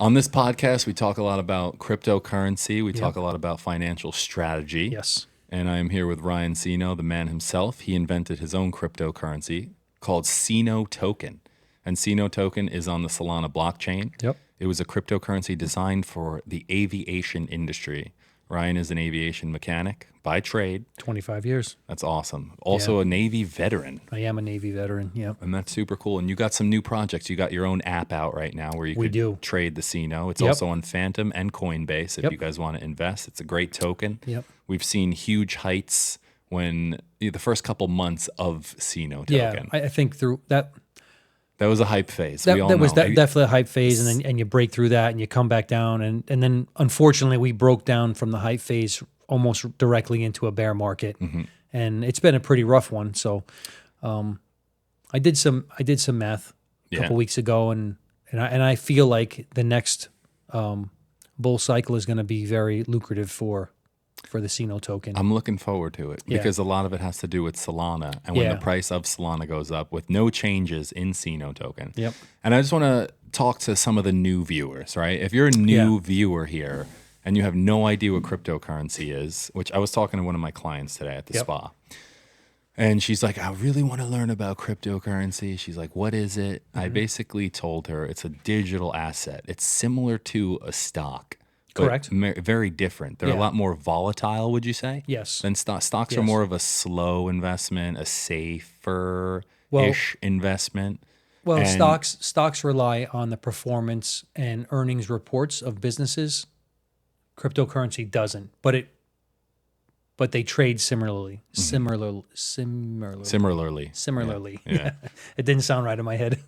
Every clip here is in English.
On this podcast, we talk a lot about cryptocurrency. We talk a lot about financial strategy. Yes. And I am here with Ryan CINO, the man himself. He invented his own cryptocurrency called CINO Token. And CINO Token is on the Solana blockchain. Yep. It was a cryptocurrency designed for the aviation industry. Ryan is an aviation mechanic by trade. 25 years. That's awesome. Also a Navy veteran. I am a Navy veteran, yep. And that's super cool. And you got some new projects. You got your own app out right now where you can trade the CINO. It's also on Phantom and Coinbase if you guys want to invest. It's a great token. Yep. We've seen huge heights when the first couple months of CINO Token. Yeah, I think through that... That was a hype phase. That was definitely a hype phase, and you break through that, and you come back down, and then unfortunately we broke down from the hype phase almost directly into a bear market, and it's been a pretty rough one. So, I did some math a couple weeks ago, and I feel like the next bull cycle is going to be very lucrative for the CINO token. I'm looking forward to it because a lot of it has to do with Solana. And when the price of Solana goes up with no changes in CINO token. Yep. And I just want to talk to some of the new viewers, right? If you're a new viewer here and you have no idea what cryptocurrency is, which I was talking to one of my clients today at the spa. And she's like, I really want to learn about cryptocurrency. She's like, what is it? I basically told her it's a digital asset. It's similar to a stock. Correct. Very different. They're a lot more volatile, would you say? Yes. Than stocks are more of a slow investment, a safer-ish investment. Well, and stocks rely on the performance and earnings reports of businesses. Cryptocurrency doesn't, but they trade similarly. Similarly. Yeah. It didn't sound right in my head.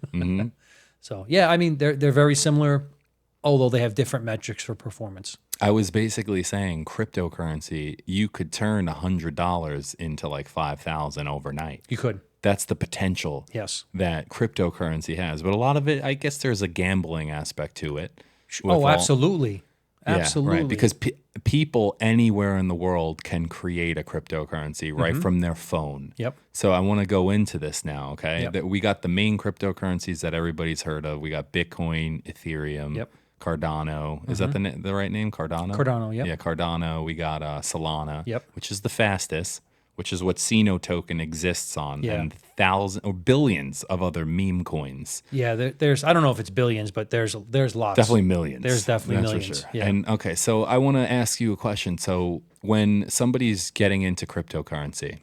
So yeah, I mean they're very similar, although they have different metrics for performance. I was basically saying cryptocurrency, you could turn $100 into like 5,000 overnight. You could. That's the potential that cryptocurrency has. But a lot of it, I guess there's a gambling aspect to it. Absolutely. Absolutely. Right. Because people anywhere in the world can create a cryptocurrency right from their phone. Yep. So I want to go into this now, okay? That we got the main cryptocurrencies that everybody's heard of. We got Bitcoin, Ethereum, Cardano. Is that the right name? Cardano? Cardano, yep. Yeah, Cardano. We got Solana, Yep. which is the fastest, which is what CINO Token exists on, Yeah. and thousands or billions of other meme coins. Yeah, there's I don't know if it's billions, but there's lots. Definitely millions. There's definitely That's millions. For sure. Yeah. And okay, so I want to ask you a question. So when somebody's getting into cryptocurrency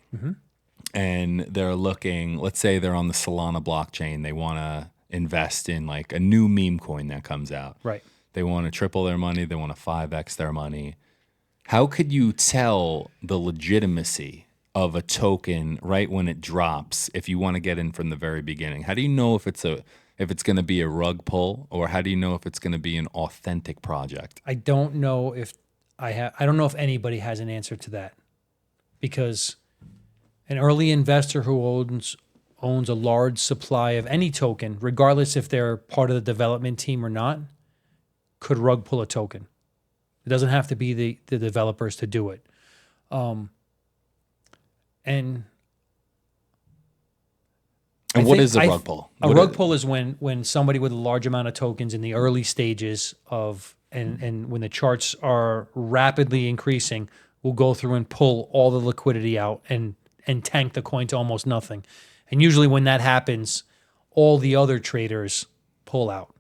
and they're looking, let's say they're on the Solana blockchain, they want to invest in like a new meme coin that comes out. Right. They want to triple their money. They want to 5x their money. How could you tell the legitimacy of a token right when it drops if you want to get in from the very beginning? How do you know if it's going to be a rug pull, or how do you know if it's going to be an authentic project? I don't know if I don't know if anybody has an answer to that, because an early investor who owns a large supply of any token, regardless if they're part of the development team or not, could rug pull a token. It doesn't have to be the developers to do it. And what is a rug pull? A rug pull is when somebody with a large amount of tokens in the early stages of and when the charts are rapidly increasing will go through and pull all the liquidity out and tank the coin to almost nothing. And usually when that happens, all the other traders pull out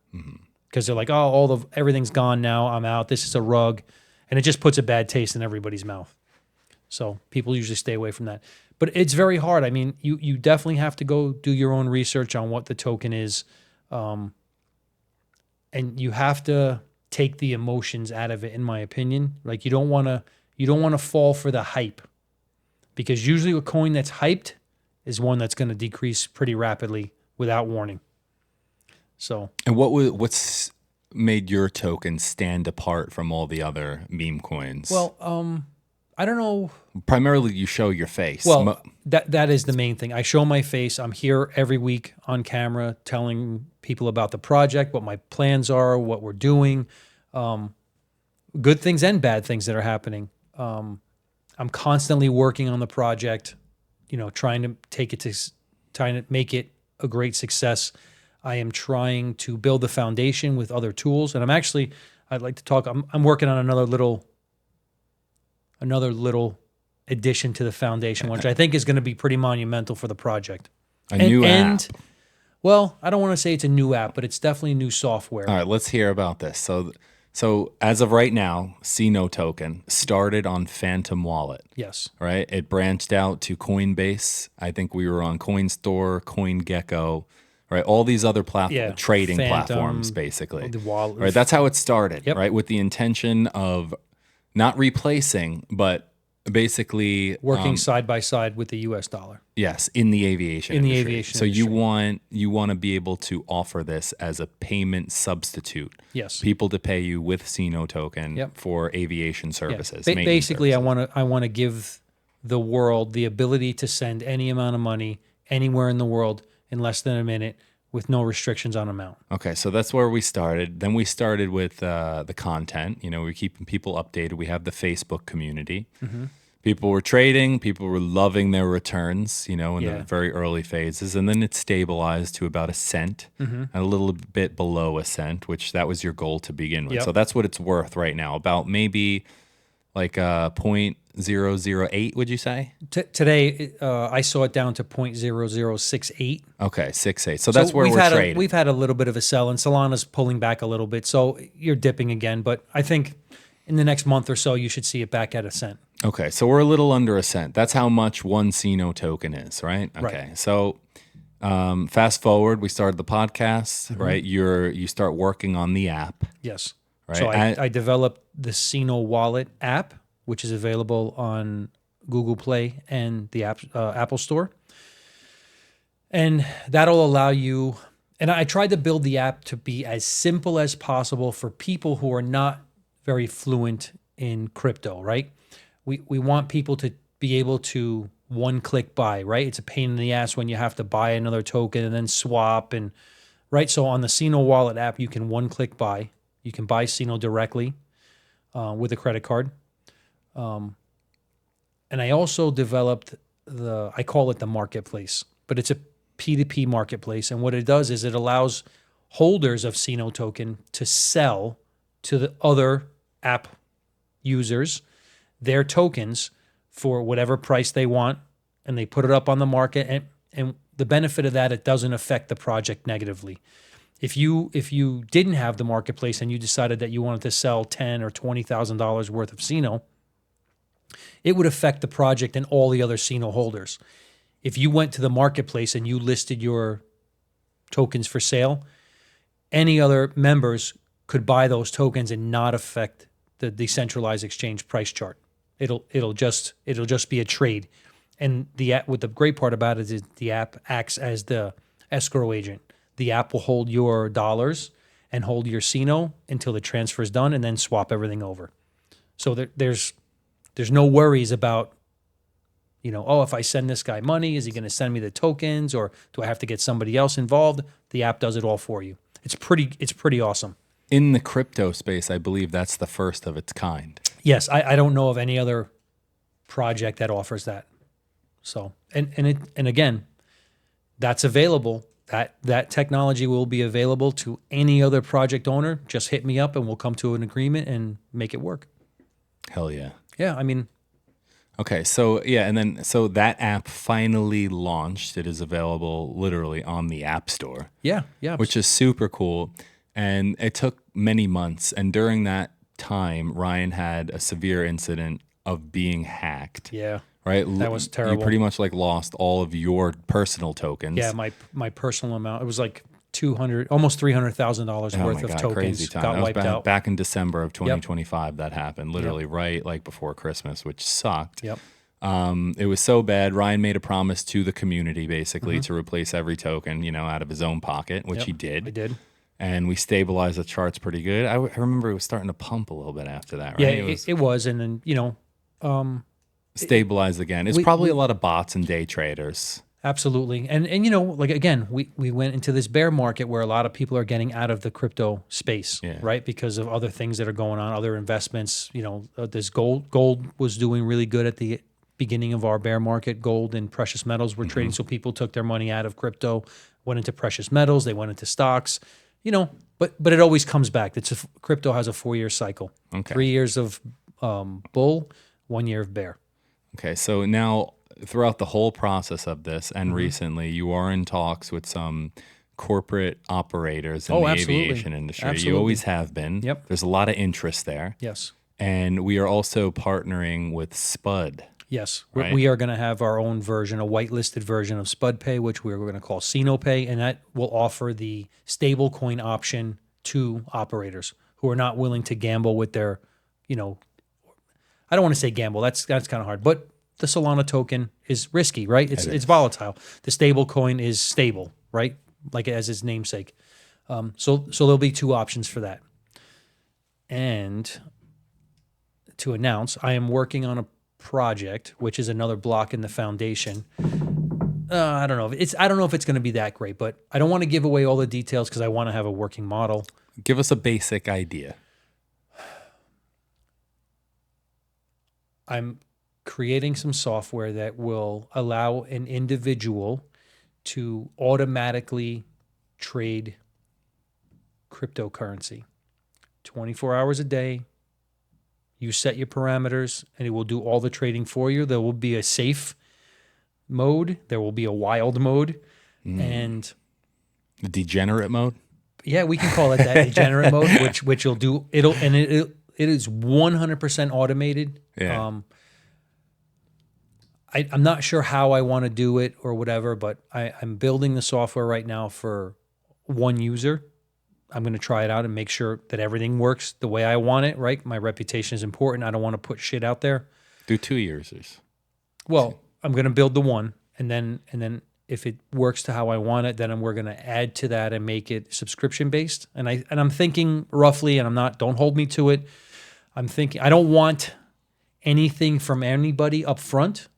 because they're like, oh, everything's gone now. I'm out. This is a rug, and it just puts a bad taste in everybody's mouth. So people usually stay away from that. But it's very hard. I mean, you definitely have to go do your own research on what the token is. And you have to take the emotions out of it, in my opinion. Like you don't want to fall for the hype, because usually a coin that's hyped is one that's going to decrease pretty rapidly without warning. So, and what's made your token stand apart from all the other meme coins? Well, I don't know. Primarily, you show your face. Well, that is the main thing. I show my face. I'm here every week on camera telling people about the project, what my plans are, what we're doing, good things and bad things that are happening. I'm constantly working on the project, trying to make it a great success. I am trying to build the foundation with other tools, and I'd like to talk. I'm working on another little addition to the foundation, which I think is going to be pretty monumental for the project. A new app. Well, I don't want to say it's a new app, but it's definitely new software. All right, let's hear about this. So as of right now, CINO Token started on Phantom Wallet. Yes. Right? It branched out to Coinbase. I think we were on CoinStore, CoinGecko, right? All these other trading platforms, basically. The wallet. Right? That's how it started, right? With the intention of not replacing, but basically working side by side with the US dollar. Yes, in the aviation industry. So you want to be able to offer this as a payment substitute. Yes. People to pay you with CINO Token for aviation services. Basically, services. I want to give the world the ability to send any amount of money anywhere in the world in less than a minute with no restrictions on amount. Okay, so that's where we started. Then we started with the content. We're keeping people updated. We have the Facebook community. Mm-hmm. People were trading. People were loving their returns, in the very early phases. And then it stabilized to about $0.01 and a little bit below $0.01, which that was your goal to begin with. Yep. So that's what it's worth right now, about maybe like 0.008, would you say? Today, I saw it down to 0.0068. Okay, 68. So that's where we're trading. We've had a little bit of a sell, and Solana's pulling back a little bit. So you're dipping again. But I think in the next month or so, you should see it back at $0.01. Okay, so we're a little under $0.01. That's how much one CINO token is, right? Okay, right. So fast forward, we started the podcast, right? You start working on the app. Yes. Right. So I developed the CINO Wallet app, which is available on Google Play and the Apple Store. And that'll allow you, and I tried to build the app to be as simple as possible for people who are not very fluent in crypto, right? We want people to be able to one-click buy, right? It's a pain in the ass when you have to buy another token and then swap, and right? So on the CINO Wallet app, you can one-click buy. You can buy CINO directly with a credit card. And I also developed I call it the marketplace, but it's a P2P marketplace. And what it does is it allows holders of CINO token to sell to the other app users their tokens for whatever price they want, and they put it up on the market. And the benefit of that, it doesn't affect the project negatively. If you didn't have the marketplace and you decided that you wanted to sell $10,000 or $20,000 worth of CINO, it would affect the project and all the other CINO holders. If you went to the marketplace and you listed your tokens for sale, any other members could buy those tokens and not affect the decentralized exchange price chart. It'll just be a trade. And what the great part about it is the app acts as the escrow agent. The app will hold your dollars and hold your CINO until the transfer is done, and then swap everything over. So there's no worries about, if I send this guy money, is he going to send me the tokens, or do I have to get somebody else involved? The app does it all for you. It's pretty awesome. In the crypto space, I believe that's the first of its kind. Yes, I don't know of any other project that offers that. So, and again, that's available. That technology will be available to any other project owner. Just hit me up and we'll come to an agreement and make it work. Hell yeah. Yeah, I mean. Okay, so that app finally launched. It is available literally on the App Store. Yeah. Which is super cool. And it took many months. And during that time, Ryan had a severe incident of being hacked. Yeah. Right? That was terrible. You pretty much lost all of your personal tokens. Yeah, my personal amount. It was like almost $300,000 worth of tokens crazy time. got that wiped was out. Back in December of 2025 that happened, literally right before Christmas, which sucked. Yep. It was so bad. Ryan made a promise to the community basically to replace every token, out of his own pocket, which he did. I did. And we stabilized the charts pretty good. I remember it was starting to pump a little bit after that, right? Yeah, it was. And then, stabilized again. It's probably a lot of bots and day traders. Absolutely. And again, we went into this bear market where a lot of people are getting out of the crypto space, right? Because of other things that are going on, other investments, this gold was doing really good at the beginning of our bear market, gold and precious metals were trading. So people took their money out of crypto, went into precious metals, they went into stocks, but it always comes back. Crypto has a 4-year cycle. Okay. 3 years of bull, 1 year of bear. Okay. So now throughout the whole process of this and recently, you are in talks with some corporate operators in the absolutely. aviation industry. Absolutely. You always have been. Yep. There's a lot of interest there. Yes. And we are also partnering with Spud. Yes. Right. We are going to have our own version, a whitelisted version of Spud Pay, which we're going to call CINO Pay, and that will offer the stable coin option to operators who are not willing to gamble with their, I don't want to say gamble. That's kind of hard, but the Solana token is risky, right? It's volatile. The stable coin is stable, right? Like as its namesake. So there'll be 2 options for that. And to announce, I am working on a project, which is another block in the foundation. I don't know if it's going to be that great, but I don't want to give away all the details because I want to have a working model. Give us a basic idea. I'm creating some software that will allow an individual to automatically trade cryptocurrency 24 hours a day. You set your parameters and it will do all the trading for you. There will be a safe mode. There will be a wild mode. And The degenerate mode? yeah, we can call it that degenerate mode, which will do it is 100% automated. Yeah. I'm not sure how I want to do it or whatever, but I'm building the software right now for one user. I'm going to try it out and make sure that everything works the way I want it, right? My reputation is important. I don't want to put shit out there. Do 2 users. Well, I'm going to build the one, and then if it works to how I want it, then we're going to add to that and make it subscription based. And I'm thinking roughly, and don't hold me to it. I'm thinking I don't want anything from anybody up front.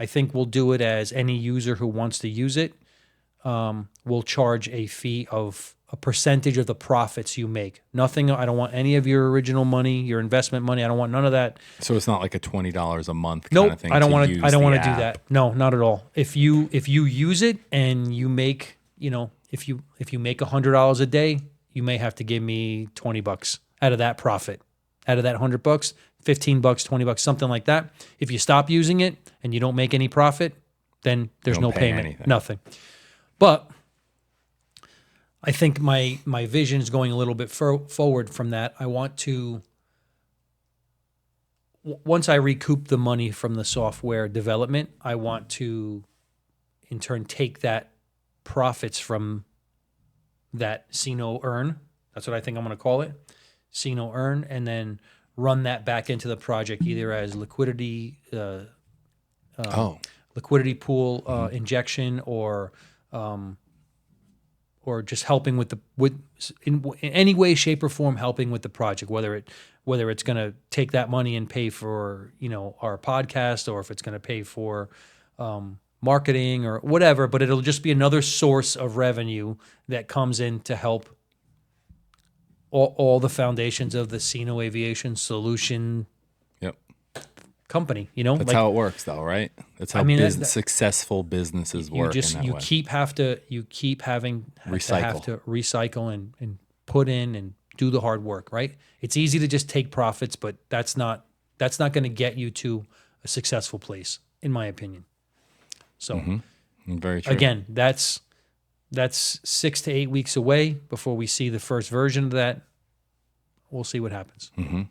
I think we'll do it as any user who wants to use it will charge a fee of a percentage of the profits you make. Nothing. I don't want any of your original money, your investment money. I don't want none of that. So it's not like a $20 a month Nope, kind of thing. I don't want to. I don't want to do that. No, not at all. If you use it and you make, if you make $100 a day, you may have to give me $20 out of that profit. Out of that $100, $15, $20, something like that. If you stop using it and you don't make any profit, then there's no payment, anything. nothing. But I think my vision is going a little bit forward from that. I want to, once I recoup the money from the software development, I want to, in turn, take that profits from that CINO earn. That's what I think I'm going to call it, CINO earn, and then run that back into the project either as liquidity, liquidity pool injection, or just helping in any way, shape, or form, helping with the project, whether it's going to take that money and pay for our podcast, or if it's going to pay for marketing or whatever. But it'll just be another source of revenue that comes in to help all the foundations of the CINO Aviation solution. Yep. Company. That's how it works, though, right? That's how successful businesses work. You keep having to recycle and put in and do the hard work, right? It's easy to just take profits, but that's not going to get you to a successful place, in my opinion. So, very true. Again, that's 6 to 8 weeks away before we see the first version of that. We'll see what happens. Mm-hmm.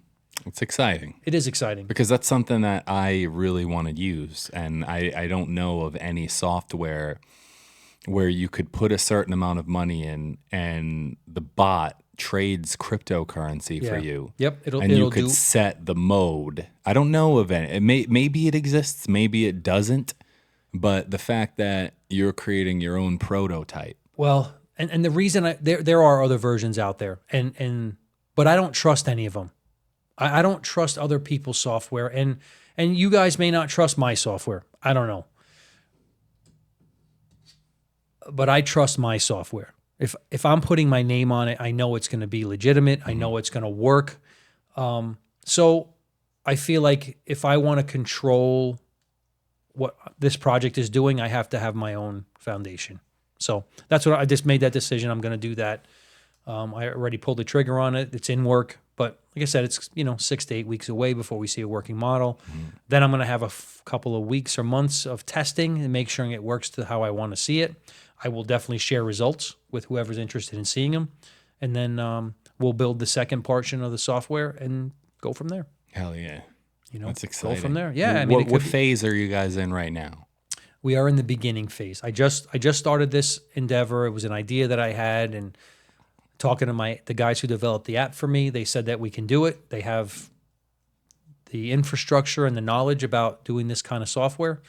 It's exciting. It is exciting. Because that's something that I really want to use. And I don't know of any software where you could put a certain amount of money in and the bot trades cryptocurrency for you. Yep. You could set the mode. I don't know of any. Maybe it exists, maybe it doesn't. But the fact that you're creating your own prototype. Well, and the reason there are other versions out there, but I don't trust any of them. I don't trust other people's software, and you guys may not trust my software. I don't know. But I trust my software. If I'm putting my name on it, I know it's going to be legitimate. I know it's going to work. So I feel like if I want to control what this project is doing, I have to have my own foundation. So that's what I just made that decision. I'm going to do that. I already pulled the trigger on it. It's in work, but like I said, it's 6 to 8 weeks away before we see a working model. Then I'm going to have a couple of weeks or months of testing and make sure it works to how I want to see it. I will definitely share results with whoever's interested in seeing them, and then we'll build the second portion of the software and go from there. Hell yeah. That's exciting. Go from there. Yeah. What phase are you guys in right now? We are in the beginning phase. I just started this endeavor. It was an idea that I had, and talking to the guys who developed the app for me, they said that we can do it. They have the infrastructure and the knowledge about doing this kind of software.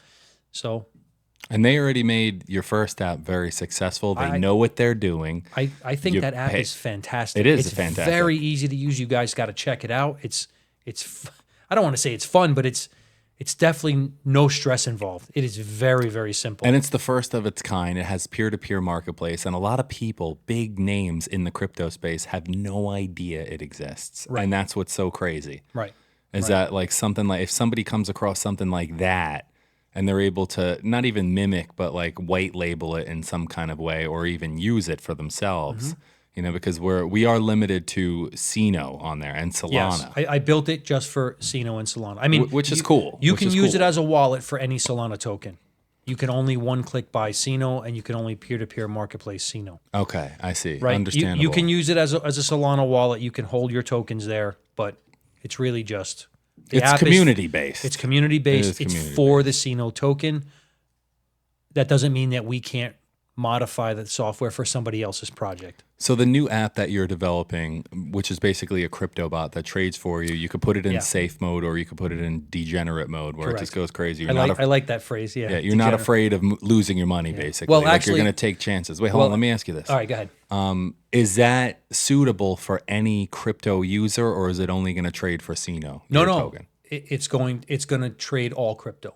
So, and they already made your first app very successful. They know what they're doing. I think that app is fantastic. It is it's fantastic. Very easy to use. You guys got to check it out. It's I don't want to say it's fun, but it's definitely no stress involved. It is very, very simple. And it's the first of its kind. It has peer-to-peer marketplace, and a lot of people, big names in the crypto space, have no idea it exists. Right. And that's what's so crazy. Right. Is that like something like, if somebody comes across something like that and they're able to not even mimic, but like white label it in some kind of way, or even use it for themselves, because we are limited to CINO on there and Solana. Yes, I built it just for CINO and Solana. I mean, which is cool. You can use it as a wallet for any Solana token. You can only one-click buy CINO, and you can only peer-to-peer marketplace CINO. Okay, I see. Right. Understandable. You can use it as a Solana wallet. You can hold your tokens there, but it's really just it's community-based. It's community-based. It's for the CINO token. That doesn't mean that we can't modify the software for somebody else's project. So the new app that you're developing, which is basically a crypto bot that trades for you, you could put it in safe mode, or you could put it in degenerate mode where it just goes crazy. I like that phrase. Yeah. You're not afraid of losing your money, basically. Well, like actually, you're going to take chances. Wait, hold on. Let me ask you this. All right, go ahead. Is that suitable for any crypto user, or is it only going to trade for CINO? No. Token? It's going to trade all crypto.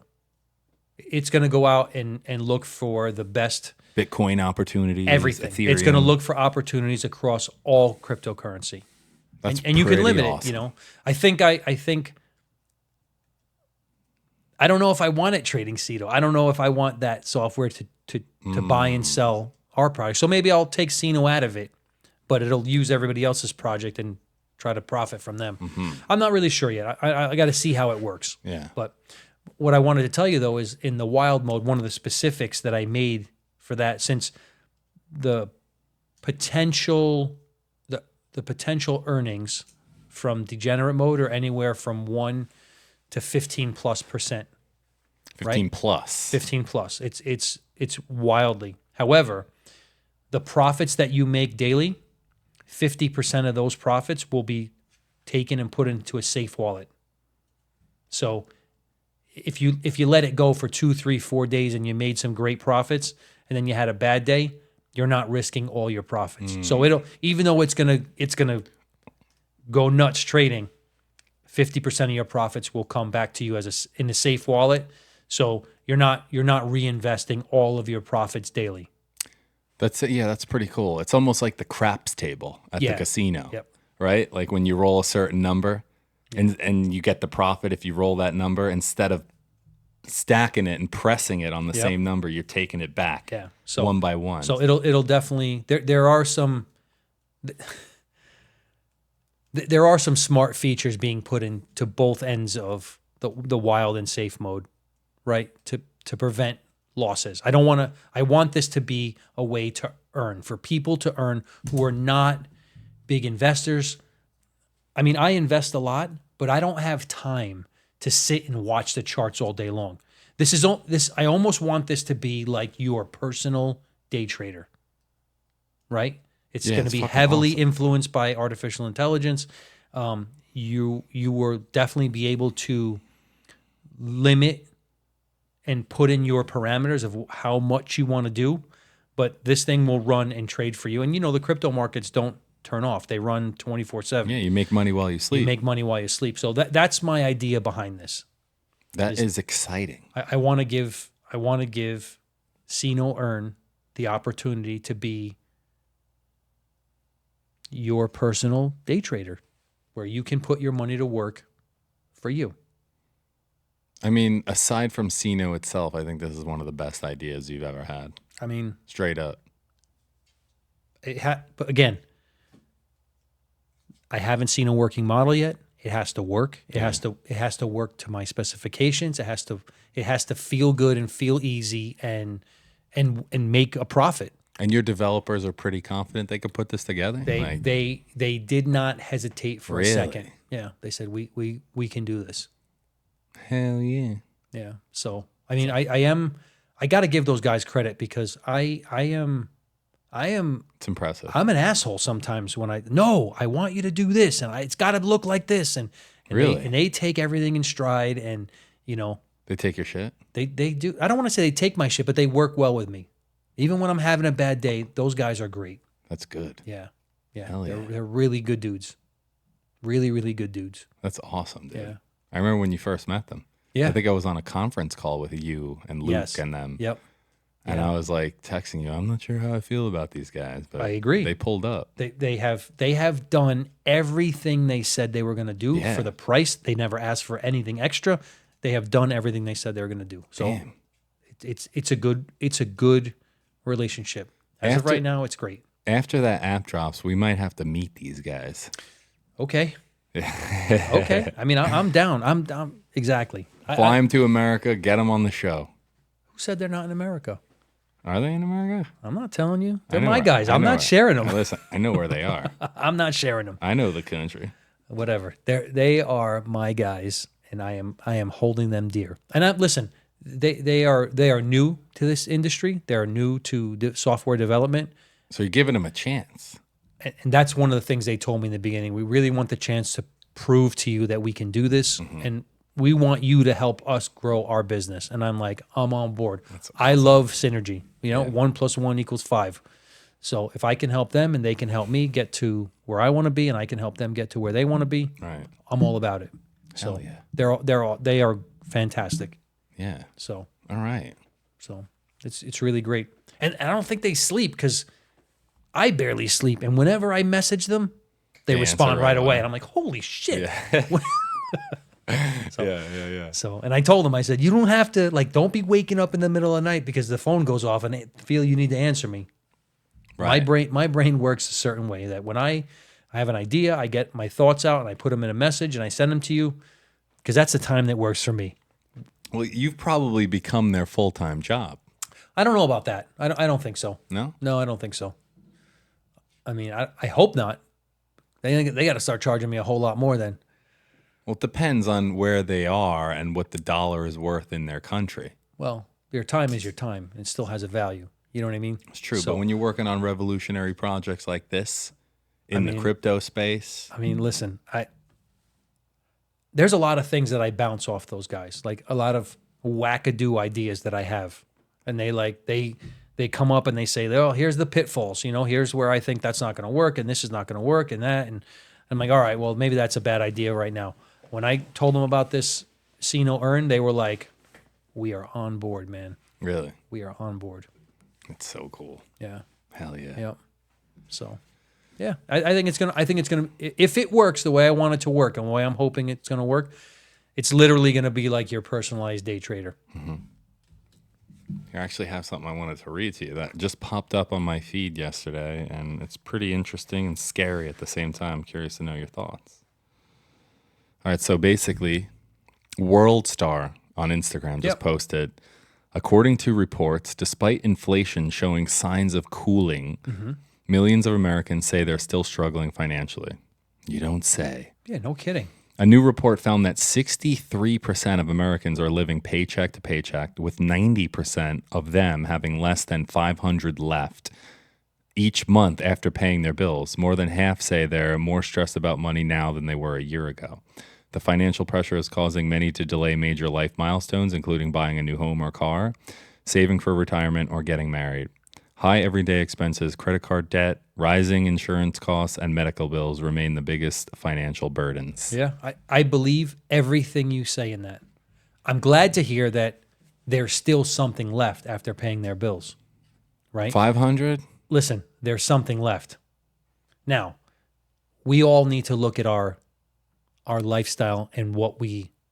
It's going to go out and look for the best Bitcoin opportunities, everything. Ethereum. It's going to look for opportunities across all cryptocurrency. And you can limit awesome. it, I think I don't know if I want it trading CINO. I don't know if I want that software to buy and sell our product. So maybe I'll take CINO out of it, but it'll use everybody else's project and try to profit from them. I'm not really sure yet. I got to see how it works. Yeah. But what I wanted to tell you, though, is in the wild mode, one of the specifics that I made for that, since the potential earnings from degenerate mode are anywhere from 1 to 15+%. 15 plus. 15 plus. It's wildly. However, the profits that you make daily, 50% of those profits will be taken and put into a safe wallet. So if you let it go for 2, 3, 4 days and you made some great profits, and then you had a bad day, you're not risking all your profits. So even though it's gonna go nuts trading, 50% of your profits will come back to you in a safe wallet. So you're not reinvesting all of your profits daily. That's it. Yeah, that's pretty cool. It's almost like the craps table at the casino, right? Like when you roll a certain number, and you get the profit if you roll that number, instead of stacking it and pressing it on the same number, you're taking it back one by one. So it'll definitely there are some smart features being put into both ends of the wild and safe mode, right? To prevent losses. I want this to be a way to earn, for people to earn who are not big investors. I mean, I invest a lot, but I don't have time to sit and watch the charts all day long. I almost want this to be like your personal day trader, right? It's going to be heavily influenced by artificial intelligence. You will definitely be able to limit and put in your parameters of how much you want to do, but this thing will run and trade for you. And the crypto markets don't turn off. They run 24/7. Yeah, you make money while you sleep. You make money while you sleep. So that's my idea behind this. That is exciting. I want to give CINO Earn the opportunity to be your personal day trader, where you can put your money to work for you. I mean, aside from CINO itself, I think this is one of the best ideas you've ever had. I mean, Straight up. But again, I haven't seen a working model yet. It has to work. It has to work to my specifications. It has to feel good and feel easy and make a profit. And your developers are pretty confident they could put this together? They did not hesitate for a second. Yeah, they said we can do this. Hell yeah. Yeah. So I mean, I got to give those guys credit because I am. It's impressive. I'm an asshole sometimes when I want you to do this and it's got to look like this and really, they take everything in stride and they take your shit. They do. I don't want to say they take my shit, but they work well with me. Even when I'm having a bad day, those guys are great. That's good. Yeah. Hell yeah. They're really good dudes. Really, really good dudes. That's awesome, dude. Yeah. I remember when you first met them. Yeah. I think I was on a conference call with you and Luke and them. Yep. And I was like texting you, I'm not sure how I feel about these guys, but I agree. They pulled up. They have done everything they said they were going to do for the price. They never asked for anything extra. They have done everything they said they were going to do. So damn. It's a good relationship. As of right now, it's great. After that app drops, we might have to meet these guys. Okay. Okay. I mean, I'm down. I'm down. Exactly. Fly them to America, get them on the show. Who said they're not in America? Are they in America? I'm not telling you. They're my guys. I'm not sharing them. Listen, I know where they are. I'm not sharing them. I know the country. Whatever. They are my guys, and I am holding them dear. And listen, they are new to this industry. They are new to software development. So you're giving them a chance. And that's one of the things they told me in the beginning. We really want the chance to prove to you that we can do this, and we want you to help us grow our business. And I'm like, I'm on board. That's awesome. I love synergy. 1 + 1 = 5. So if I can help them and they can help me get to where I want to be, and I can help them get to where they want to be, right, I'm all about it. So they are fantastic. Yeah. So all right. So it's really great. And I don't think they sleep because I barely sleep. And whenever I message them, they respond right away. And I'm like, holy shit. Yeah. So, yeah. So, and I told them, I said, you don't have to, don't be waking up in the middle of the night because the phone goes off and I feel you need to answer me. Right. My brain works a certain way that when I have an idea, I get my thoughts out and I put them in a message and I send them to you because that's the time that works for me. Well, you've probably become their full-time job. I don't know about that. I don't think so. No? No, I don't think so. I mean, I hope not. They got to start charging me a whole lot more then. Well, it depends on where they are and what the dollar is worth in their country. Well, your time is your time. It still has a value. You know what I mean? It's true. But when you're working on revolutionary projects like this in the crypto space. I mean, listen, there's a lot of things that I bounce off those guys, like a lot of wackadoo ideas that I have. And they come up and they say, oh, here's the pitfalls. Here's where I think that's not going to work and this is not going to work and that. And I'm like, all right, well, maybe that's a bad idea right now. When I told them about this CINO Earn, they were like, we are on board, man. Really? We are on board. It's so cool. Yeah. Hell yeah. Yep. So, yeah, I think it's gonna. If it works the way I want it to work and the way I'm hoping it's gonna work, it's literally gonna be like your personalized day trader. Mm-hmm. I actually have something I wanted to read to you that just popped up on my feed yesterday, and it's pretty interesting and scary at the same time. I'm curious to know your thoughts. All right, so basically, WorldStar on Instagram just posted, according to reports, despite inflation showing signs of cooling, millions of Americans say they're still struggling financially. You don't say. Yeah, no kidding. A new report found that 63% of Americans are living paycheck to paycheck, with 90% of them having less than $500 left each month after paying their bills. More than half say they're more stressed about money now than they were a year ago. The financial pressure is causing many to delay major life milestones, including buying a new home or car, saving for retirement, or getting married. High everyday expenses, credit card debt, rising insurance costs, and medical bills remain the biggest financial burdens. Yeah, I believe everything you say in that. I'm glad to hear that there's still something left after paying their bills, right? 500? Listen, there's something left. Now, we all need to look at our lifestyle and what we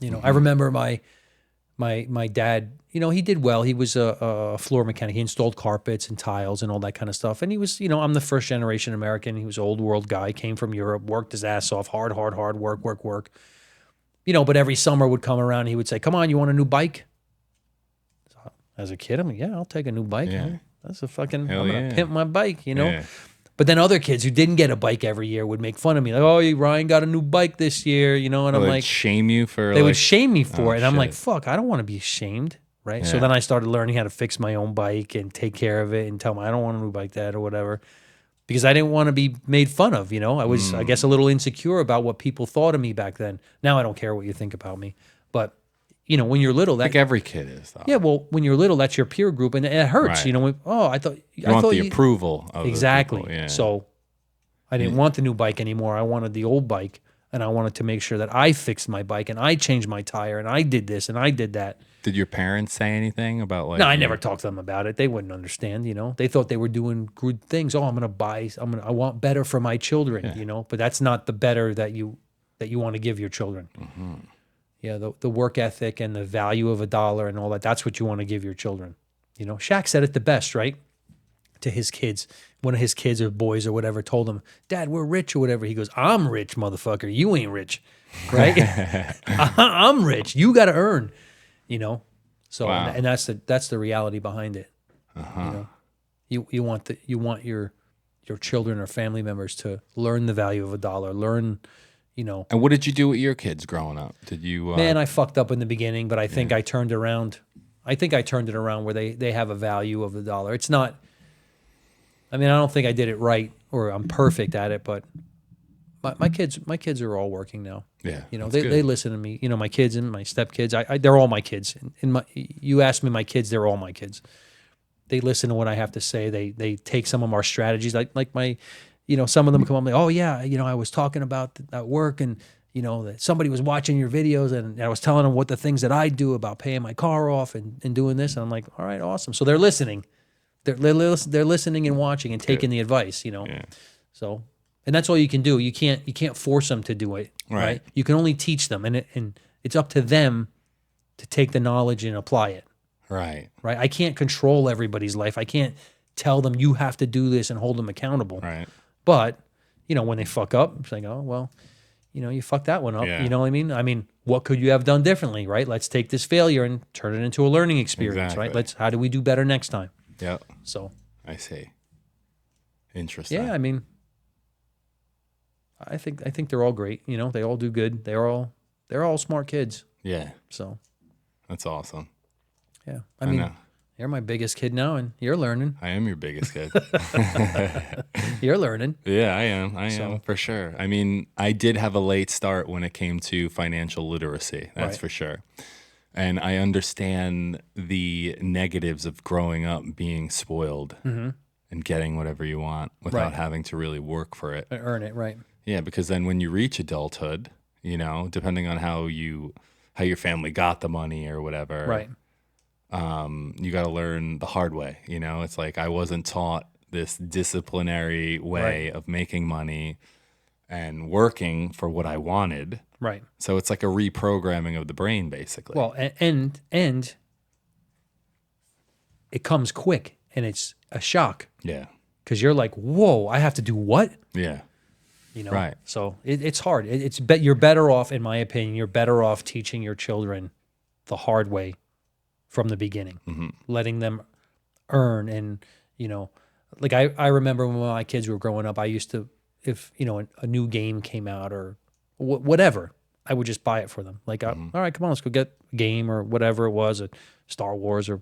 You know, I remember my dad, you know, he did well. He was a floor mechanic. He installed carpets and tiles and all that kind of stuff. And he was, you know, I'm the first generation American. He was an old world guy, came from Europe, worked his ass off, hard, work. You know, but every summer would come around and he would say, come on, you want a new bike? So, as a kid, I'm like, yeah, I'll take a new bike. Yeah. That's a fucking, Hell I'm going to yeah. pimp my bike, you know? Yeah. But then other kids who didn't get a bike every year would make fun of me. Like, oh, Ryan got a new bike this year, you know? And I'm They'd like, shame you for they like, would shame me for oh, it. And I'm like, shit. fuck, I don't want to be ashamed, right? So Yeah. then I started learning how to fix my own bike and take care of it and tell them I don't want a new bike, Dad, or whatever. Because I didn't want to be made fun of, you know? I was, I guess, a little insecure about what people thought of me back then. Now I don't care what you think about me. But, you know, when you're little, I that... think every kid is, though. Yeah, well, when you're little, that's your peer group, and it hurts, Right. you know? I thought... You I want thought the approval of exactly. the people. Yeah. So I didn't want the new bike anymore. I wanted the old bike, and I wanted to make sure that I fixed my bike, and I changed my tire, and I did this, and I did that. Did your parents say anything about like? No, I never talked to them about it. They wouldn't understand, you know. They thought they were doing good things. Oh, I want better for my children, you know. But that's not the better that you want to give your children. Mm-hmm. Yeah, the work ethic and the value of $1 and all that. That's what you want to give your children. You know, Shaq said it the best, right? To his kids, one of his kids or boys or whatever told him, "Dad, we're rich," or whatever. He goes, "I'm rich, motherfucker. You ain't rich, right? I'm rich. You got to earn." You know, so Wow. and that's the reality behind it. Uh-huh. You know, you want your children or family members to learn the value of $1. Learn, you know. And what did you do with your kids growing up? Did you? Man, I fucked up in the beginning, but I think I turned around. I think I turned it around where they have a value of $1. It's not. I mean, I don't think I did it right or I'm perfect at it, but my kids are all working now. Yeah. You know, that's they good. listen to me. You know, my kids and my stepkids, they're all my kids. You ask me my kids, they're all my kids. They listen to what I have to say. They take some of our strategies, like my, you know, some of them come up like, oh yeah, you know, I was talking about at work and, you know, that somebody was watching your videos and I was telling them what the things that I do about paying my car off and doing this. And I'm like, all right, awesome. So they're listening. They're listening and watching and taking the advice, you know. Yeah. So, and that's all you can do. You can't force them to do it, right? You can only teach them, and it's up to them to take the knowledge and apply it, Right. right? I can't control everybody's life. I can't tell them you have to do this and hold them accountable. Right. But, you know, when they fuck up, it's like, oh, well, you know, you fucked that one up. Yeah. You know what I mean? I mean, what could you have done differently, right? Let's take this failure and turn it into a learning experience, right? Exactly. How do we do better next time? Yep. So, I see. Interesting. yeah, I mean, I think they're all great. You know, they all do good. They're all smart kids. Yeah. So, That's awesome. yeah. I I mean, know. you're my biggest kid now, and you're learning. I am your biggest kid. You're learning. Yeah, I am. I So- am for sure. I mean, I did have a late start when it came to financial literacy. That's Right. for sure. And I understand the negatives of growing up being spoiled and getting whatever you want without Right. having to really work for it. Earn it, right? Yeah, because then when you reach adulthood, you know, depending on how your family got the money or whatever, Right. you got to learn the hard way. You know, it's like I wasn't taught this disciplinary way Right. of making money and working for what I wanted. Right. So it's like a reprogramming of the brain, basically. Well, and it comes quick, and it's a shock yeah, because you're like, whoa, I have to do what? yeah, You know, Right. So it's hard. You're better off, in my opinion. You're better off teaching your children the hard way from the beginning, letting them earn. And you know, like I remember when my kids were growing up, I used to, if you know a new game came out or whatever, I would just buy it for them. Like, all right, come on, let's go get a game or whatever it was, a Star Wars or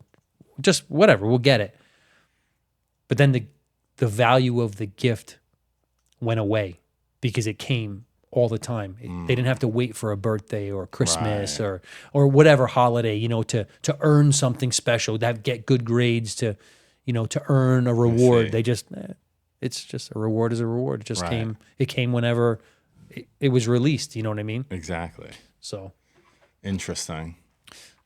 just whatever. We'll get it. But then the value of the gift went away because it came all the time. They didn't have to wait for a birthday or Christmas Right. or whatever holiday, you know, to earn something special, to get good grades, to earn a reward. see. They just, it's just a reward is a reward. It just Right. came whenever it was released. You know what I mean? exactly. So, Interesting.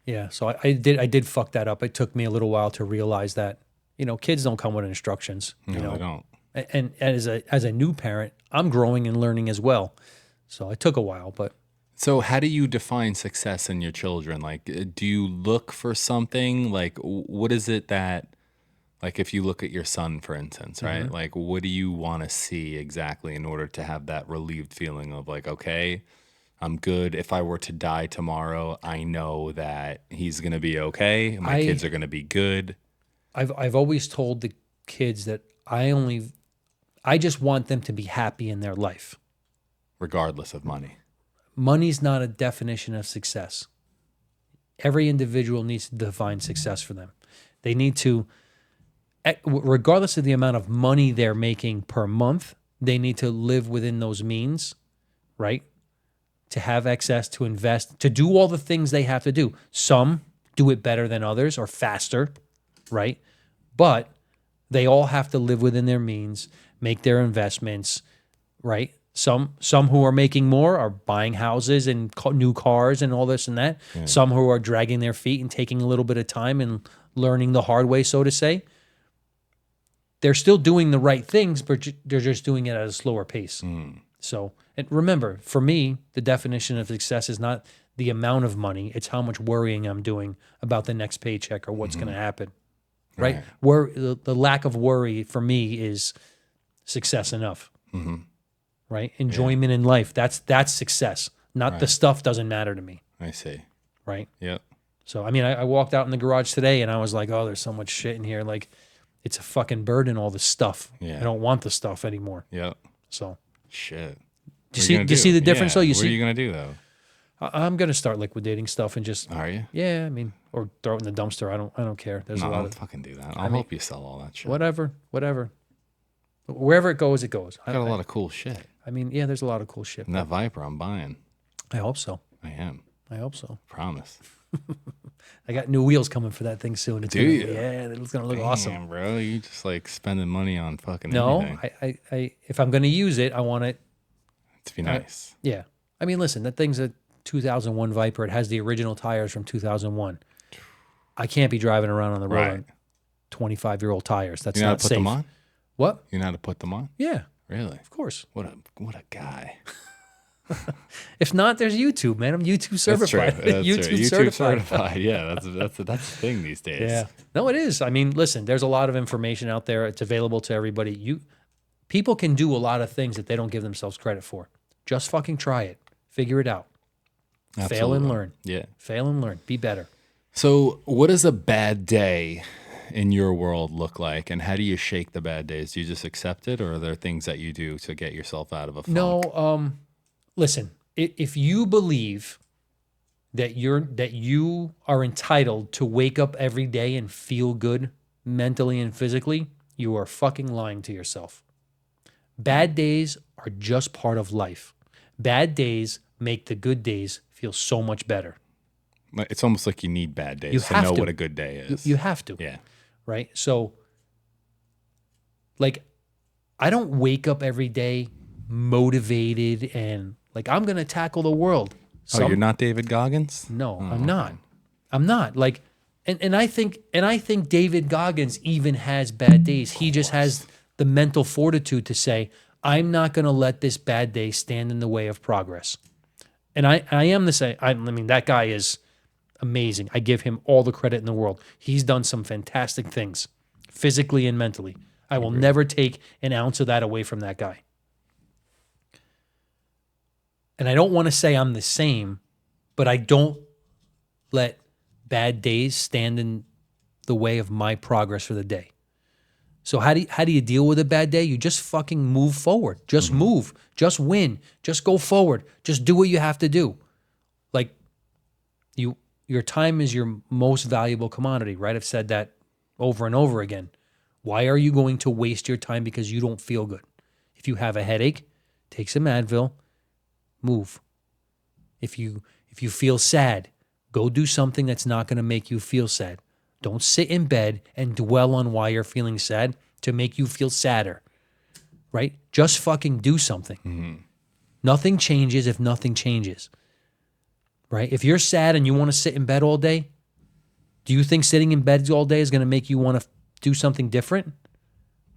yeah. So I did fuck that up. It took me a little while to realize that, you know, kids don't come with instructions, No, you know, I don't. and as a new parent, I'm growing and learning as well. So it took a while, but So how do you define success in your children? Like, do you look for something? Like, what is it that, like, if you look at your son, for instance, right? Mm-hmm. Like, what do you want to see exactly in order to have that relieved feeling of like, okay, I'm good. If I were to die tomorrow, I know that he's going to be okay. My kids are going to be good. I've always told the kids that I just want them to be happy in their life. Regardless of money. Money's not a definition of success. Every individual needs to define success for them. They need to, regardless of the amount of money they're making per month, they need to live within those means, right? To have excess, to invest, to do all the things they have to do. Some do it better than others or faster, right? But they all have to live within their means, make their investments, right? Some who are making more are buying houses and new cars and all this and that. Yeah. Some who are dragging their feet and taking a little bit of time and learning the hard way, so to say. They're still doing the right things, but they're just doing it at a slower pace. So, and remember, for me, the definition of success is not the amount of money. It's how much worrying I'm doing about the next paycheck or what's going to happen, right? The lack of worry for me is success enough, right? Enjoyment in life, that's success. Not the stuff doesn't matter to me. I see. Right? Yep. So, I mean, I walked out in the garage today and I was like, oh, there's so much shit in here. Like, it's a fucking burden, all this stuff. Yeah. I don't want the stuff anymore. Yep. So. Shit. Do you see the difference though? What are you going to do though? I'm going to start liquidating stuff and just. Are you? Yeah, I mean, or throw it in the dumpster. I don't care. There's a lot of. Fucking do that. I'll help you sell all that shit. Whatever. Wherever it goes, it goes. Got a lot of cool shit. I mean, yeah, there's a lot of cool shit. And that Viper I'm buying. I hope so. I am. I hope so. Promise. I got new wheels coming for that thing soon. Do you? Yeah, it's gonna look awesome. Bro, you just like spending money on fucking anything. I if I'm gonna use it, I want it to be nice. Yeah. I mean, listen, that thing's a 2001 Viper. It has the original tires from 2001. I can't be driving around on the road on 25-year-old tires. That's not safe. You know how to put them on? What? You know how to put them on? Yeah. Really? Of course. What a guy. If not, there's YouTube, man. I'm YouTube certified. That's true. YouTube certified. Yeah, that's the thing these days. Yeah. No, it is. I mean, listen, there's a lot of information out there. It's available to everybody. People can do a lot of things that they don't give themselves credit for. Just fucking try it. Figure it out. Absolutely. Fail and learn. Yeah. Fail and learn. Be better. So what does a bad day in your world look like, and how do you shake the bad days? Do you just accept it, or are there things that you do to get yourself out of a funk? No, listen, if you believe that you are entitled to wake up every day and feel good mentally and physically, you are fucking lying to yourself. Bad days are just part of life. Bad days make the good days feel so much better. It's almost like you need bad days to know what a good day is. You have to. Yeah. Right? So, like, I don't wake up every day motivated and like, I'm going to tackle the world. You're not David Goggins? No, I'm not. I'm not. Like, and I think David Goggins even has bad days. He just has the mental fortitude to say, I'm not going to let this bad day stand in the way of progress. And I am the same. I mean, that guy is amazing. I give him all the credit in the world. He's done some fantastic things, physically and mentally. I will never take an ounce of that away from that guy. And I don't want to say I'm the same, but I don't let bad days stand in the way of my progress for the day. So how do you deal with a bad day? You just fucking move forward. Just move. Just win. Just go forward. Just do what you have to do. Like, your time is your most valuable commodity, right? I've said that over and over again. Why are you going to waste your time because you don't feel good? If you have a headache, take some Advil, move. If you feel sad, go do something that's not going to make you feel sad. Don't sit in bed and dwell on why you're feeling sad to make you feel sadder, right? Just fucking do something. Mm-hmm. Nothing changes if nothing changes, right? If you're sad and you want to sit in bed all day, do you think sitting in bed all day is going to make you want to do something different?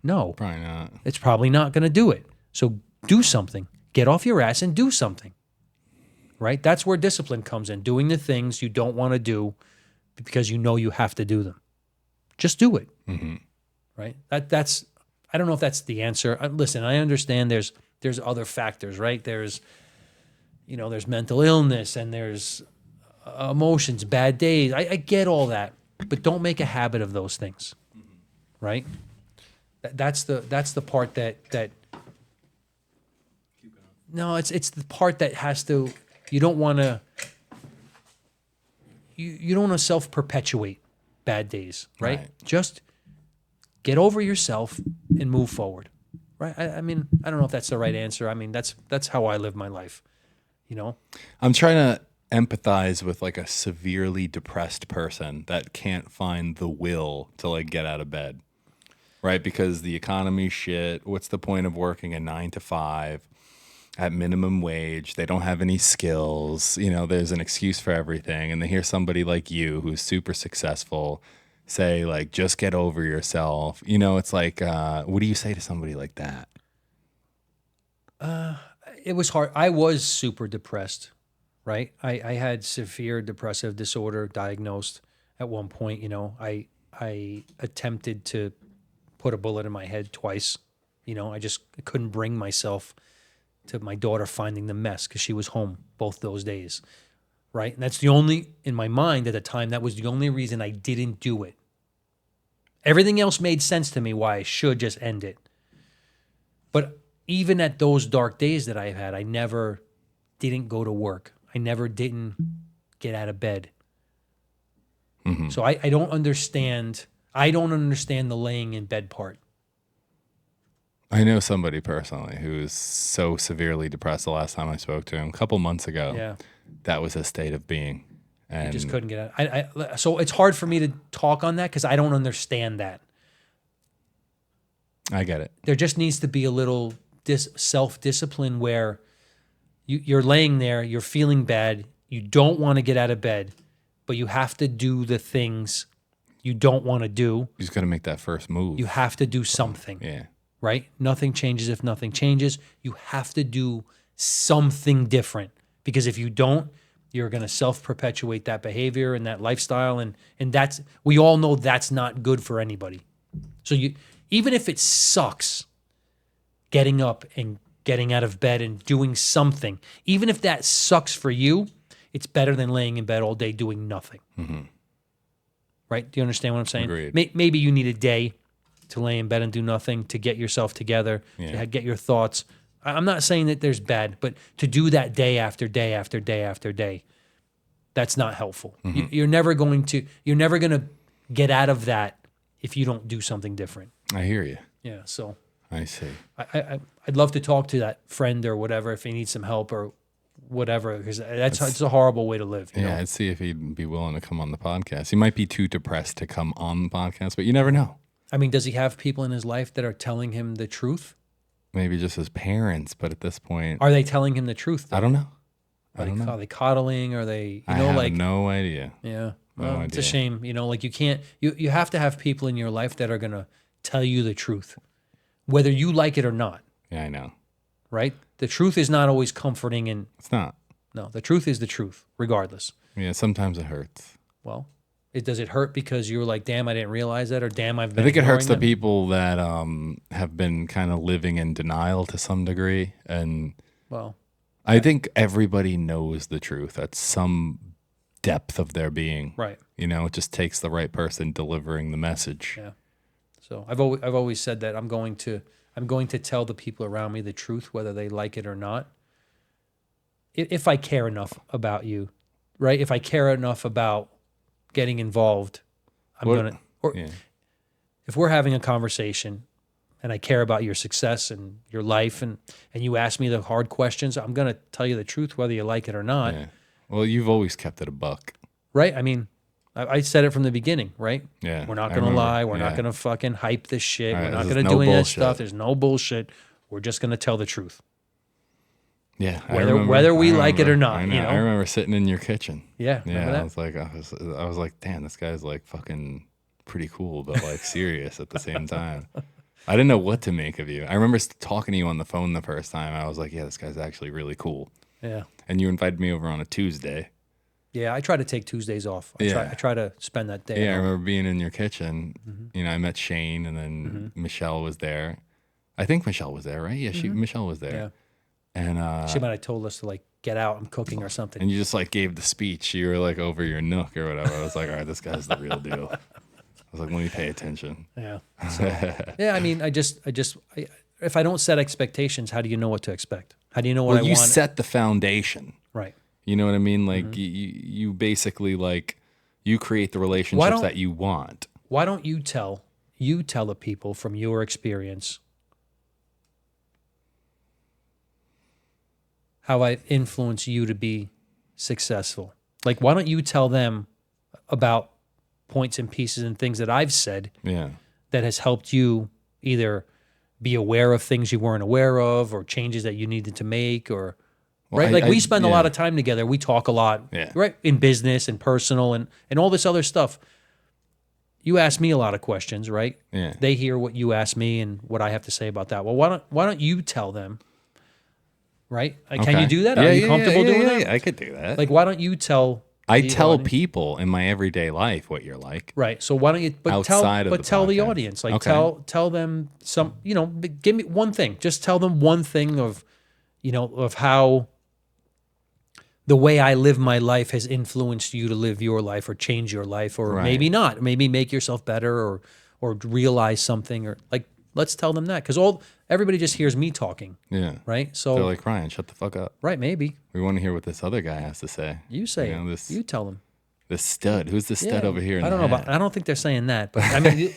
No. Probably not. It's probably not going to do it. So do something. Get off your ass and do something. right? That's where discipline comes in. Doing the things you don't want to do because you know you have to do them. Just do it, right? That's. I don't know if that's the answer. Listen, I understand there's other factors, right? There's mental illness and there's emotions, bad days. I get all that, but don't make a habit of those things, right? That's the part that. No, it's the part that has to. You don't want to. You don't want to self-perpetuate bad days, right? Just get over yourself and move forward, right? I mean, I don't know if that's the right answer. I mean, that's how I live my life, I'm trying to empathize with like a severely depressed person that can't find the will to like get out of bed, right? Because the economy's shit. What's the point of working a 9 to 5 at minimum wage? They don't have any skills. There's an excuse for everything. And they hear somebody like you who's super successful say like, just get over yourself. It's like, what do you say to somebody like that? It was hard. I was super depressed, right? I had severe depressive disorder diagnosed at one point. I attempted to put a bullet in my head twice. I just couldn't bring myself to my daughter finding the mess because she was home both those days, right? And that's in my mind at the time, that was the only reason I didn't do it. Everything else made sense to me why I should just end it. But even at those dark days that I've had, I never didn't go to work. I never didn't get out of bed. So I don't understand. I don't understand the laying in bed part. I know somebody personally who was so severely depressed the last time I spoke to him, a couple months ago. Yeah. That was his state of being. And I just couldn't get out. So it's hard for me to talk on that because I don't understand that. I get it. There just needs to be a little self-discipline where you're laying there, you're feeling bad, you don't want to get out of bed, but you have to do the things you don't want to do. You just got to make that first move. You have to do something. Yeah. Right? Nothing changes if nothing changes. You have to do something different because if you don't, you're going to self-perpetuate that behavior and that lifestyle, and that's, we all know that's not good for anybody. So even if it sucks getting up and getting out of bed and doing something, even if that sucks for you, it's better than laying in bed all day doing nothing. Right? Do you understand what I'm saying? Agreed. Maybe you need a day to lay in bed and do nothing, to get yourself together, to get your thoughts. I'm not saying that there's bad, but to do that day after day after day after day, that's not helpful. You're never going to get out of that if you don't do something different. I hear you. Yeah, so I see. I'd love to talk to that friend or whatever if he needs some help or whatever, because it's a horrible way to live. You know? I'd see if he'd be willing to come on the podcast. He might be too depressed to come on the podcast, but you never know. I mean, does he have people in his life that are telling him the truth? Maybe just his parents, but at this point, are they telling him the truth, though? I don't know. Are they coddling? Are they? I have no idea. Yeah, well, it's a shame. Like you can't. You have to have people in your life that are gonna tell you the truth, whether you like it or not. Yeah, I know. Right? The truth is not always comforting, and it's not. No, the truth is the truth, regardless. Yeah, sometimes it hurts. Well, does it hurt because you were like, damn, I didn't realize that, or damn, I've been I think it hurts them? the people that have been kind of living in denial to some degree. And well, I think everybody knows the truth at some depth of their being. Right. It just takes the right person delivering the message. Yeah. So I've always said that I'm going to tell the people around me the truth, whether they like it or not. If I care enough about you, right? If I care enough about getting involved, if we're having a conversation and I care about your success and your life and you ask me the hard questions, I'm going to tell you the truth, whether you like it or not. Yeah. Well, you've always kept it a buck. Right? I mean, I said it from the beginning, right? Yeah. We're not going to lie. We're not going to fucking hype this shit. Right, we're not going to do any of that stuff. There's no bullshit. We're just going to tell the truth. Yeah. Whether we like it or not. I remember sitting in your kitchen. Yeah. Yeah. I was like, damn, this guy's like fucking pretty cool, but like serious at the same time. I didn't know what to make of you. I remember talking to you on the phone the first time. I was like, yeah, this guy's actually really cool. Yeah. And you invited me over on a Tuesday. Yeah, I try to take Tuesdays off. I try to spend that day. Yeah, I remember being in your kitchen. You know, I met Shane, and then Michelle was there. I think Michelle was there, right? Yeah, Michelle was there. Yeah. And She might have told us to like get out. I'm cooking or something. and you just like gave the speech. You were like over your nook or whatever. I was like, all right, this guy's the real deal. I was like, let me pay attention. Yeah. So, yeah, I mean, I just if I don't set expectations, how do you know what to expect? How do you know what I want? You set the foundation. Right. You know what I mean? Like you basically like you create the relationships that you want. Why don't you tell the people from your experience how I've influenced you to be successful? Like, why don't you tell them about points and pieces and things that I've said that has helped you either be aware of things you weren't aware of or changes that you needed to make or right? Like we spend a lot of time together. We talk a lot, right? In business and personal and all this other stuff. You ask me a lot of questions, right? Yeah. They hear what you ask me and what I have to say about that. Well, why don't you tell them, right? Like, can you do that? Are you comfortable doing that? Yeah, I could do that. Like, why don't you tell? I tell people in my everyday life what you're like. Right. So why don't you? Tell the audience. Like tell them some. You know, give me one thing. Just tell them one thing of, you know, of how the way I live my life has influenced you to live your life or change your life, or maybe not. Maybe make yourself better or realize something, or like let's tell them that, because everybody just hears me talking. Yeah. Right. So they're like, Ryan, shut the fuck up. Right. Maybe we want to hear what this other guy has to say. You say it. You tell them. The stud. Who's the stud over here? I don't know I don't think they're saying that, but I mean,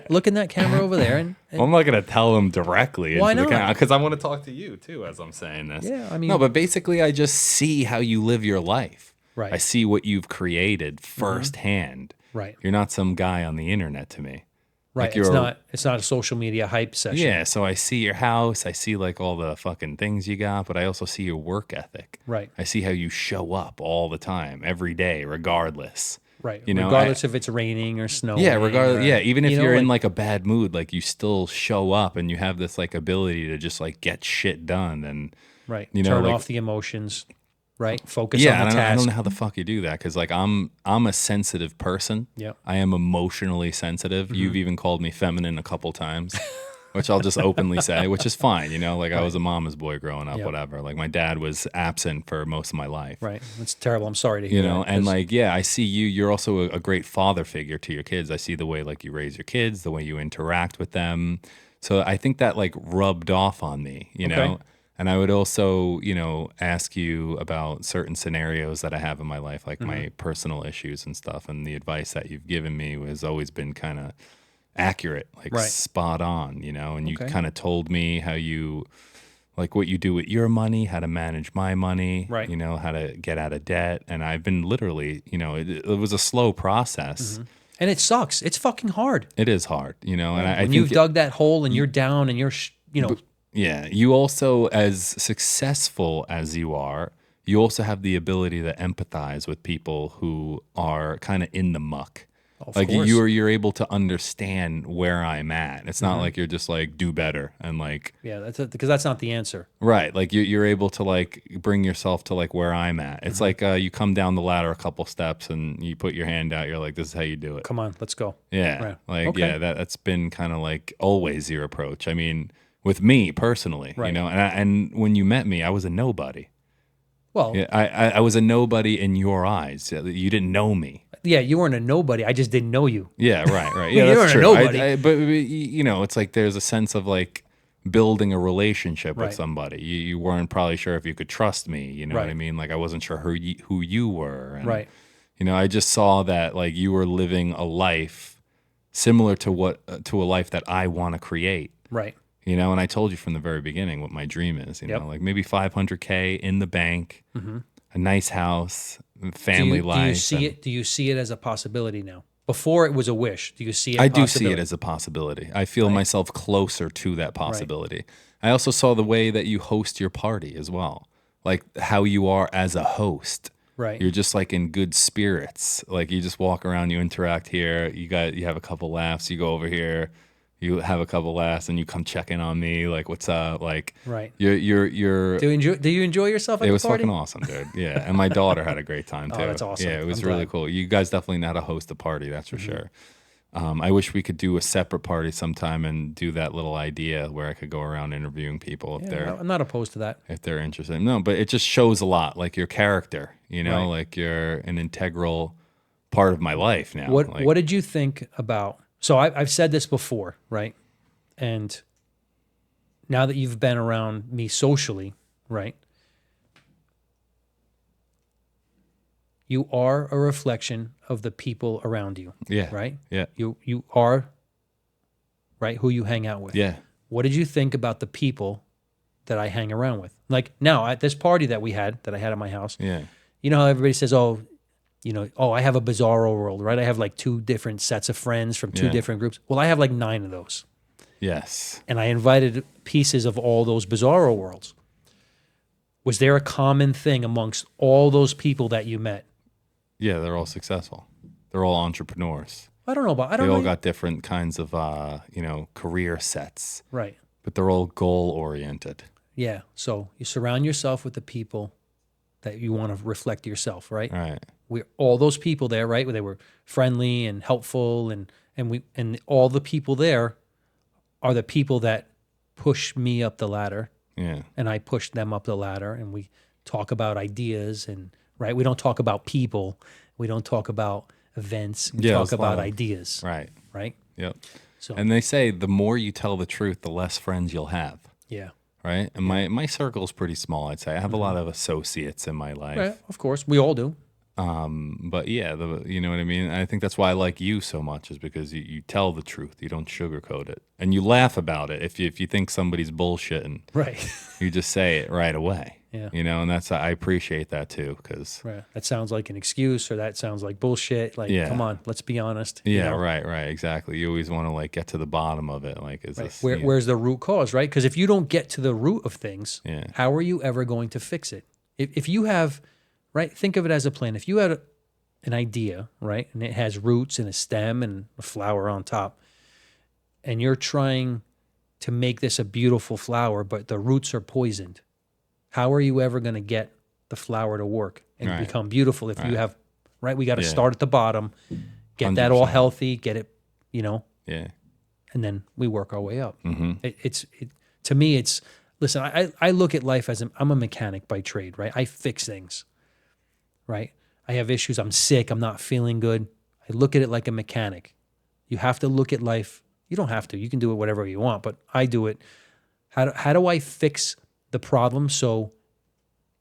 look in that camera over there, and well, I'm not gonna tell them directly. Why not? Because I want to talk to you too as I'm saying this. Yeah, I mean, no, but basically, I just see how you live your life. Right. I see what you've created firsthand. Right. You're not some guy on the internet to me. Right. Like it's not a social media hype session. Yeah. So I see your house. I see like all the fucking things you got, but I also see your work ethic. Right. I see how you show up all the time, every day, regardless. Right. You know, regardless if it's raining or snowing. Yeah, regardless. Even if you're in like a bad mood, like you still show up and you have this like ability to just like get shit done and turn off the emotions. Right. Focus on the task. I don't know how the fuck you do that, because like I'm a sensitive person. Yeah. I am emotionally sensitive. You've even called me feminine a couple times, which I'll just openly say, which is fine. You know, like I was a mama's boy growing up, whatever. Like my dad was absent for most of my life. Right. That's terrible. I'm sorry to hear that. You know, and like, I see you. You're also a great father figure to your kids. I see the way like you raise your kids, the way you interact with them. So I think that like rubbed off on me, you know. And I would also, you know, ask you about certain scenarios that I have in my life, like my personal issues and stuff. And the advice that you've given me has always been kind of accurate, like spot on, you know. And you kind of told me how you, like what you do with your money, how to manage my money, you know, how to get out of debt. And I've been literally, you know, it was a slow process. And it sucks. It's fucking hard. It is hard, you know. And I when think you've dug that hole and you're down and you're, you know. Yeah, you also, as successful as you are, you also have the ability to empathize with people who are kind of in the muck. Like you're able to understand where I'm at. It's not like you're just like do better and like because that's not the answer. Right, like you're able to like bring yourself to like where I'm at. It's like you come down the ladder a couple steps and you put your hand out. You're like, this is how you do it. Come on, let's go. Yeah, that's been kind of like always your approach. I mean. With me personally, you know, and when you met me, I was a nobody. Well, I was a nobody in your eyes. You didn't know me. Yeah, you weren't a nobody. I just didn't know you. Yeah, right. Yeah, you that's weren't true. a nobody. But you know, it's like there's a sense of like building a relationship with somebody. You weren't probably sure if you could trust me. You know what I mean? Like I wasn't sure who you were. And, you know, I just saw that like you were living a life similar to a life that I want to create. Right. You know, and I told you from the very beginning what my dream is, you know, like maybe $500K in the bank, a nice house, family life. Do you see it as a possibility now? Before it was a wish. Do you see it? I do see it as a possibility. I feel myself closer to that possibility. I also saw the way that you host your party as well, like how you are as a host. Right. You're just like in good spirits. Like you just walk around, you interact here, you have a couple laughs, you go over here. you have a couple laughs, and you come check in on me, like, what's up? Like, Right. you're. Do you enjoy yourself at It the was party? fucking awesome, dude. Yeah, and my daughter had a great time too. Oh, that's awesome. Yeah, it was I'm really glad. cool. You guys definitely know how to host a party, that's for sure. I wish we could do a separate party sometime and do that little idea where I could go around interviewing people if Yeah, I'm not opposed to that. they're interested. No, but it just shows a lot, like your character. You know, Right. like you're an integral part of my life now. What did you think about? So I've said this before, right? And now that you've been around me socially, right? You are a reflection of the people around you. Yeah. Right? Yeah. You are, right, who you hang out with. Yeah. What did you think about the people that I hang around with? Like now at this party that I had at my house, Yeah. you know how everybody says, oh, I have a bizarro world, right? I have like 2 different sets of friends from 2 Yeah. different groups. Well, I have like 9 of those. Yes. And I invited pieces of all those bizarro worlds. Was there a common thing amongst all those people that you met? Yeah, they're all successful. They're all entrepreneurs. I don't know. They all got different kinds of, career sets, Right. but they're all goal oriented. Yeah. So you surround yourself with the people that you want to reflect yourself, right? Right. We're all those people there, right? Where they were friendly and helpful, and all the people there are the people that push me up the ladder, Yeah. and I push them up the ladder, and we talk about ideas, and right. We don't talk about people. We don't talk about events. We talk about ideas. Right. Right. Yep. So And they say the more you tell the truth, the less friends you'll have. yeah. Right. And my circle's pretty small, I'd say. I have a lot of associates in my life. Right. Of course, we all do. But yeah, you know what I mean? I think that's why I like you so much, is because you tell the truth. You don't sugarcoat it. And you laugh about it. If you think somebody's bullshitting, Right. you just say it right away. Yeah. You know, and I appreciate that too, because Right. That sounds like an excuse, or that sounds like bullshit. Like, Yeah. come on, let's be honest. you yeah, know? right, exactly. You always want to like get to the bottom of it. Like, is Right. this Where's the root cause, right? Because if you don't get to the root of things, Yeah. how are you ever going to fix it? If you have, right, think of it as a plan. If you had an idea, right, and it has roots and a stem and a flower on top, and you're trying to make this a beautiful flower, but the roots are poisoned, how are you ever going to get the flower to work and Right. become beautiful if you have, right? We got to Yeah. start at the bottom, get that all 100%. healthy, get it, Yeah. and then we work our way up. Mm-hmm. To me, it's, listen, I look at life as I'm a mechanic by trade, right? I fix things, right? I have issues. I'm sick. I'm not feeling good. I look at it like a mechanic. You have to look at life. You don't have to. You can do it whatever you want, but I do it. How do I fix the problem so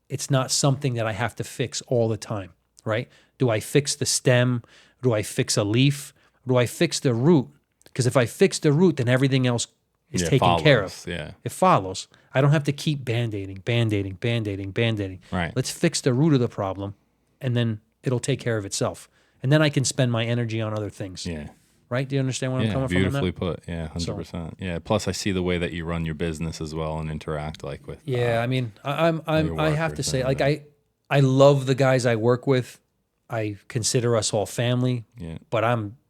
it's not something that I have to fix all the time, right? Do I fix the stem? Do I fix a leaf? Do I fix the root? Because if I fix the root, then everything else is taken care of. Yeah. It follows. I don't have to keep band-aiding. Right. Let's fix the root of the problem, and then it'll take care of itself. And then I can spend my energy on other things. Yeah. Right? Do you understand where I'm coming from? Beautifully on that? put. Yeah, 100%. Yeah. Plus, I see the way that you run your business as well and interact like with. Yeah, I mean, I have to workers say, and like, I love the guys I work with. I consider us all family. Yeah. But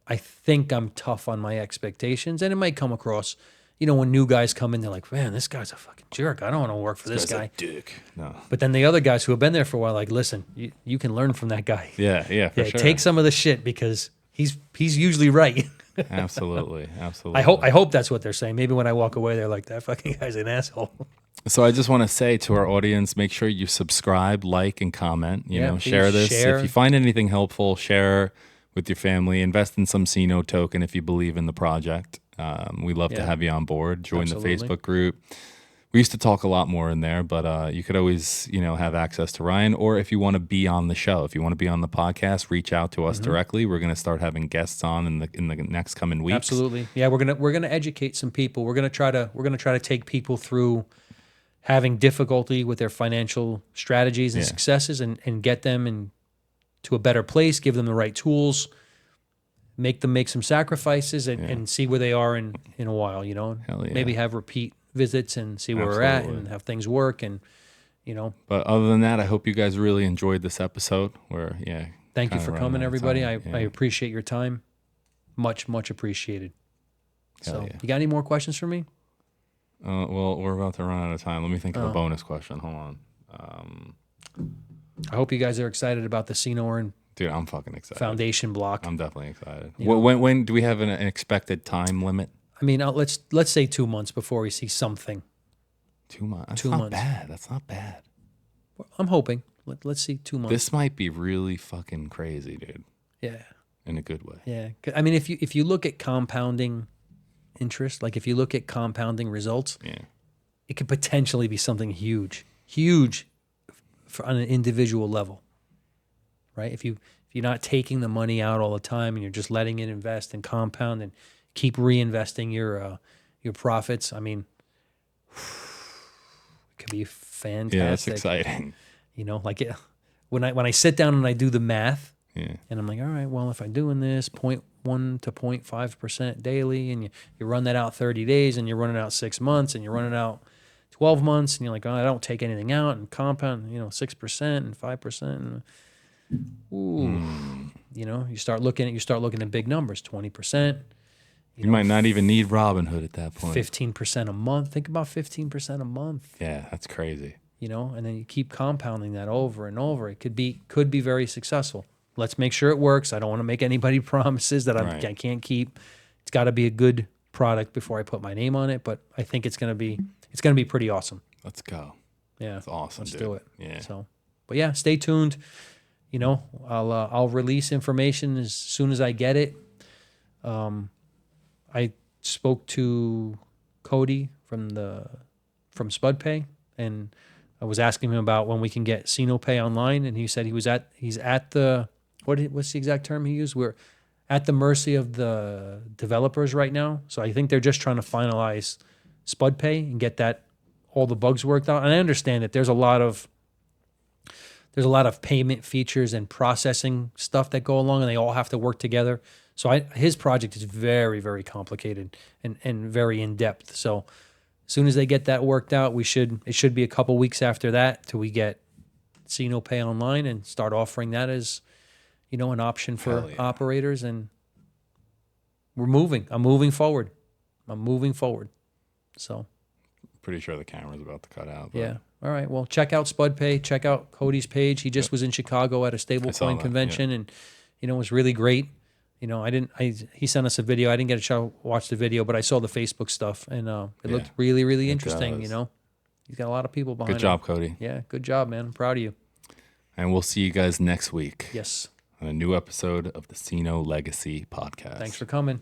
I think I'm tough on my expectations, and it might come across, when new guys come in, they're like, man, this guy's a fucking jerk. I don't want to work for this guy. Dick. No. But then the other guys who have been there for a while, like, listen, you can learn from that guy. Yeah. For sure. Take some of the shit because he's usually right. Absolutely. Absolutely. I hope that's what they're saying. Maybe when I walk away, they're like, that fucking guy's an asshole. So I just want to say to our audience, make sure you subscribe, like, and comment. Yeah, Share please this. share. If you find anything helpful, share with your family. Invest in some CINO token if you believe in the project. We love to Yeah. have you on board. Join Absolutely. the Facebook group. We used to talk a lot more in there, but you could always, have access to Ryan. Or if you want to be on the show, if you want to be on the podcast, reach out to us directly. We're going to start having guests on in the next coming weeks. Absolutely. Yeah, we're gonna educate some people. We're gonna try to take people through having difficulty with their financial strategies and Yeah. successes, and get them to a better place, give them the right tools, make them make some sacrifices, and see where they are in a while, Hell yeah. Maybe have repeat visits and see where we're at Absolutely. and how things work, and But other than that, I hope you guys really enjoyed this episode. thank you kinda for running coming, out of everybody. time. I appreciate your time. Much appreciated. So, yeah. you got any more questions for me? Well, we're about to run out of time. Let me think of a bonus question. Hold on. I hope you guys are excited about the CINO Dude, I'm fucking excited. foundation block. I'm definitely excited. When do we have an expected time limit? I mean, let's say 2 months before we see something. 2 months. That's 2 not months. bad. That's not bad. I'm hoping. Let's see 2 months. This might be really fucking crazy, dude. Yeah. In a good way. Yeah. I mean, if you look at compounding interest, like if you look at compounding results, it could potentially be something huge on an individual level, right? If you're not taking the money out all the time and you're just letting it invest and compound and keep reinvesting your profits, I mean, it could be fantastic. Yeah, that's exciting. Like when I sit down and I do the math, Yeah. and I'm like, all right, well, if I'm doing this 0.1 to 0.5% daily, and you run that out 30 days, and you're running out 6 months, and you're running out 12 months, and you're like, oh, I don't take anything out, and compound, 6% and 5%. You start looking at big numbers, 20%. You might not even need Robinhood at that point. 15% a month. Think about 15% a month. Yeah, that's crazy. And then you keep compounding that over and over. It could be very successful. Let's make sure it works. I don't want to make anybody promises that I can't keep. It's got to be a good product before I put my name on it. But I think it's gonna be pretty awesome. Let's go. Yeah, that's awesome. Let's dude. do it. Yeah. So, but yeah, stay tuned. I'll release information as soon as I get it. I spoke to Cody from SpudPay, and I was asking him about when we can get CINO Pay online, and he said he's at the what's the exact term he used? We're at the mercy of the developers right now. So I think they're just trying to finalize SpudPay and get all the bugs worked out. And I understand that there's a lot of payment features and processing stuff that go along, and they all have to work together. So his project is very, very complicated and very in depth. So as soon as they get that worked out, it should be a couple weeks after that till we get CINO Pay online and start offering that as an option for operators. And I'm moving forward. So pretty sure the camera's about to cut out. But. Yeah. All right. Well, check out SpudPay. Check out Cody's page. He just was in Chicago at a stablecoin convention, and it was really great. He sent us a video. I didn't get a chance to watch the video, but I saw the Facebook stuff, and it looked really, really interesting. He's got a lot of people behind him. Good job, Cody. Yeah, good job, man. I'm proud of you. And we'll see you guys next week. Yes. On a new episode of the CINO Legacy Podcast. Thanks for coming.